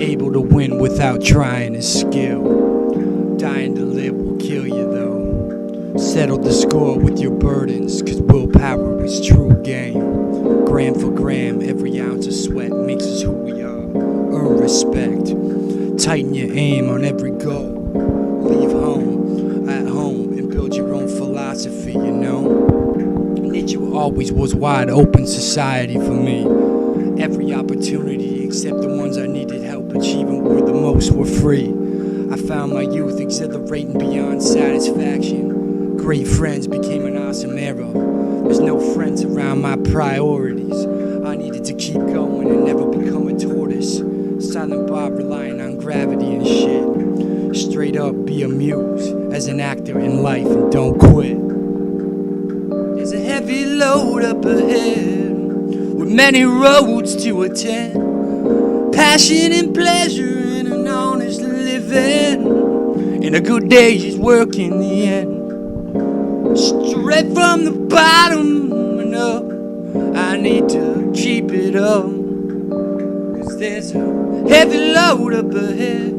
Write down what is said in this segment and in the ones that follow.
able to win without trying is skill. Dying to live will kill you though. Settle the score with your burdens, cause willpower is true game. Gram for gram, every ounce of sweat makes us who we are. Earn respect, tighten your aim on every goal. Leave home, at home, and build your own philosophy, you know. Nature always was wide open society for me. Every opportunity except the ones I needed help achieving were the most were free. I found my youth exhilarating beyond satisfaction. Great friends became an awesome era. There's no friends around my priorities. I needed to keep going and never become a tortoise. Silent Bob relying on gravity and shit. Straight up be a muse as an actor in life and don't quit. There's a heavy load up ahead with many roads to attend. Passion and pleasure and an honest living. And a good day's work in the end. Straight from the bottom and up, I need to keep it up. Cause there's a heavy load up ahead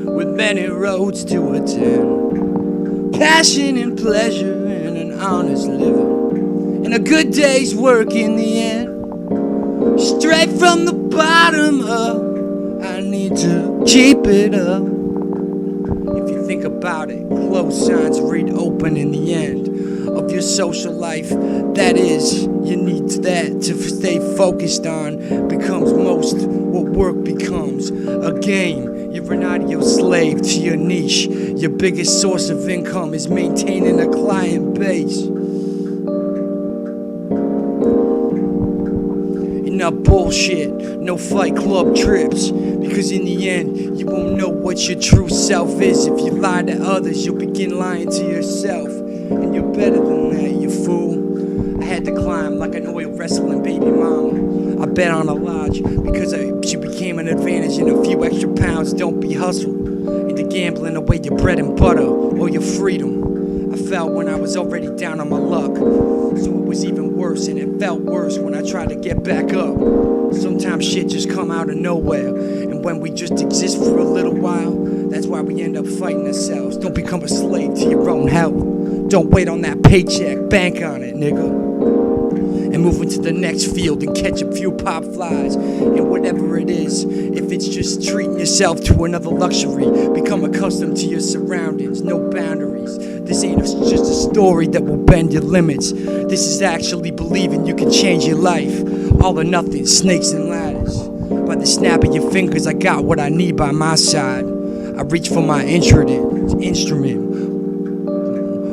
with many roads to attend. Passion and pleasure and an honest living. And a good day's work in the end. Straight from the bottom up, I need to keep it up. If you think about it, close signs read open in the end of your social life. That is, you need that to stay focused on. Becomes most what work becomes a game. You're an audio slave to your niche. Your biggest source of income is maintaining a client base. Enough bullshit, no fight club trips. Because in the end, you won't know what your true self is. If you lie to others, you'll begin lying to yourself. And you're better than that, you fool. I had to climb like an oil wrestling baby mama. I bet on a lodge because she became an advantage in a few extra pounds. Don't be hustled into gambling away your bread and butter or your freedom. I fell when I was already down on my luck, so it was even worse, and it felt worse when I tried to get back up. Sometimes shit just come out of nowhere, and when we just exist for a little while, that's why we end up fighting ourselves. Don't become a slave to your own health. Don't wait on that paycheck, bank on it, nigga. And move into the next field and catch a few pop flies. And whatever it is, if it's just treating yourself to another luxury, become accustomed to your surroundings, no boundaries. This ain't just a story that will bend your limits. This is actually believing you can change your life. All or nothing, snakes and ladders. By the snap of your fingers, I got what I need by my side. I reach for my instrument.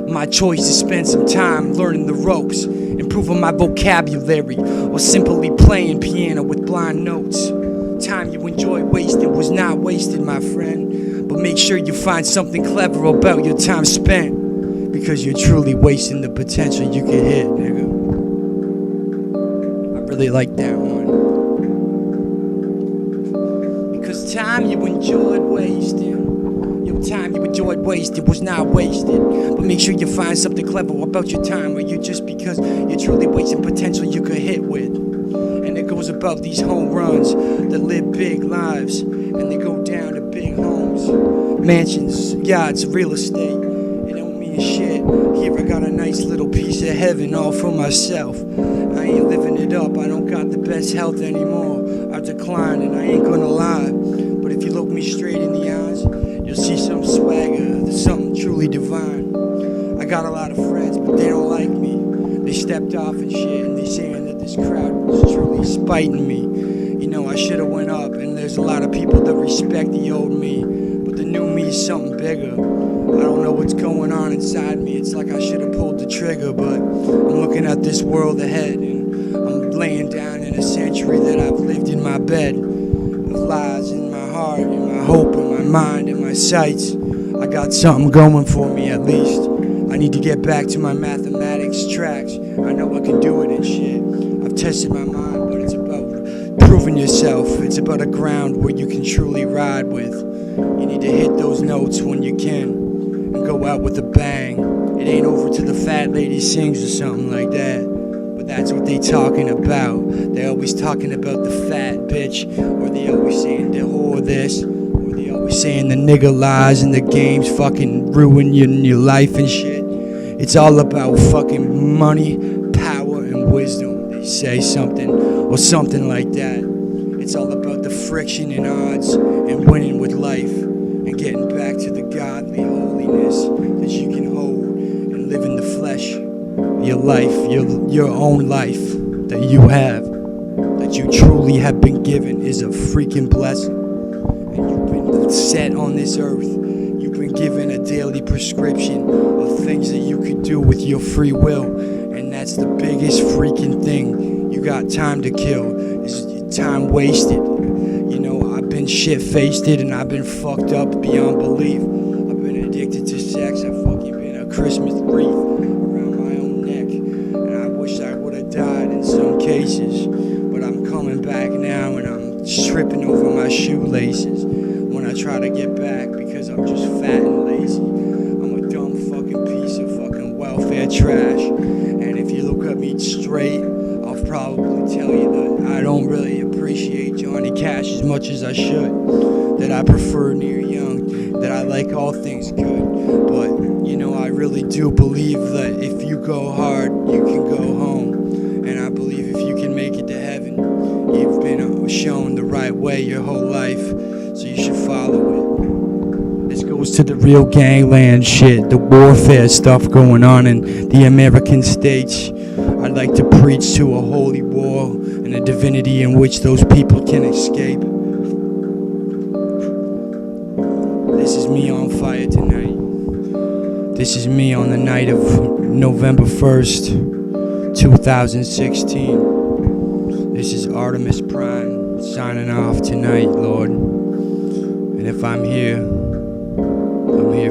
My choice to spend some time learning the ropes, improving my vocabulary, or simply playing piano with blind notes. Time you enjoy wasting was not wasted, my friend. But make sure you find something clever about your time spent, because you're truly wasting the potential you could hit, nigga. I really like that one. Because time you enjoyed wasting, time you enjoyed wasted was not wasted. But make sure you find something clever about your time, or you just because you're truly wasting potential you could hit with. And it goes about these home runs that live big lives, and they go down to big homes, mansions, yachts, real estate. It don't mean shit. Here I got a nice little piece of heaven all for myself. I ain't living it up, I don't got the best health anymore. I decline and I ain't gonna lie. But if you look me straight in the eyes, you'll see some swagger, there's something truly divine. I got a lot of friends, but they don't like me. They stepped off and shit, and they saying that this crowd was truly spiting me. You know, I should've went up, and there's a lot of people that respect the old me, but the new me is something bigger. I don't know what's going on inside me. It's like I should've pulled the trigger, but I'm looking at this world ahead, and I'm laying down in a century that I've lived in my bed of lies in my heart, in my hope, in my mind, in my sights. I got something going for me at least. I need to get back to my mathematics tracks. I know I can do it and shit. I've tested my mind, but it's about proving yourself. It's about a ground where you can truly ride with. You need to hit those notes when you can and go out with a bang. It ain't over till the fat lady sings or something like that. But that's what they talking about. They always talking about the fat bitch, or they always saying the whore or this. Or they always saying the nigga lies and the games fucking ruin your life and shit. It's all about fucking money, power, and wisdom. They say something or something like that. It's all about the friction and odds and winning with life and getting back to the godly holiness that you can hold and live in the flesh. Your life, your own life that you have, that you truly have been given, is a freaking blessing. And you've been set on this earth. You've been given a daily prescription of things that you could do with your free will. And that's the biggest freaking thing. You got time to kill. It's time wasted. You know, I've been shit-faced and I've been fucked up beyond belief. I've been addicted to sex. I've fucking been a Christmas wreath around my own neck. And I wish I would have died in some cases. But I'm coming back now and I'm tripping over my shoelaces when I try to get back because I'm just fat and lazy. I'm a dumb fucking piece of fucking welfare trash. And if you look at me straight, I'll probably tell you that I don't really appreciate Johnny Cash as much as I should. That I prefer Neil Young. That I like all things good. But, you know, I really do believe that if you go hard, you can go home. And I believe if you can make it to heaven, you've been shown the right way your whole life. So you should follow it. This goes to the real gangland shit, the warfare stuff going on in the American states. I'd like to preach to a holy war and a divinity in which those people can escape. This is me on fire tonight. This is me on the night of November 1st, 2016. This is Artemis Prime signing off tonight, Lord. And if I'm here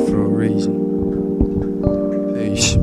for a reason. Peace.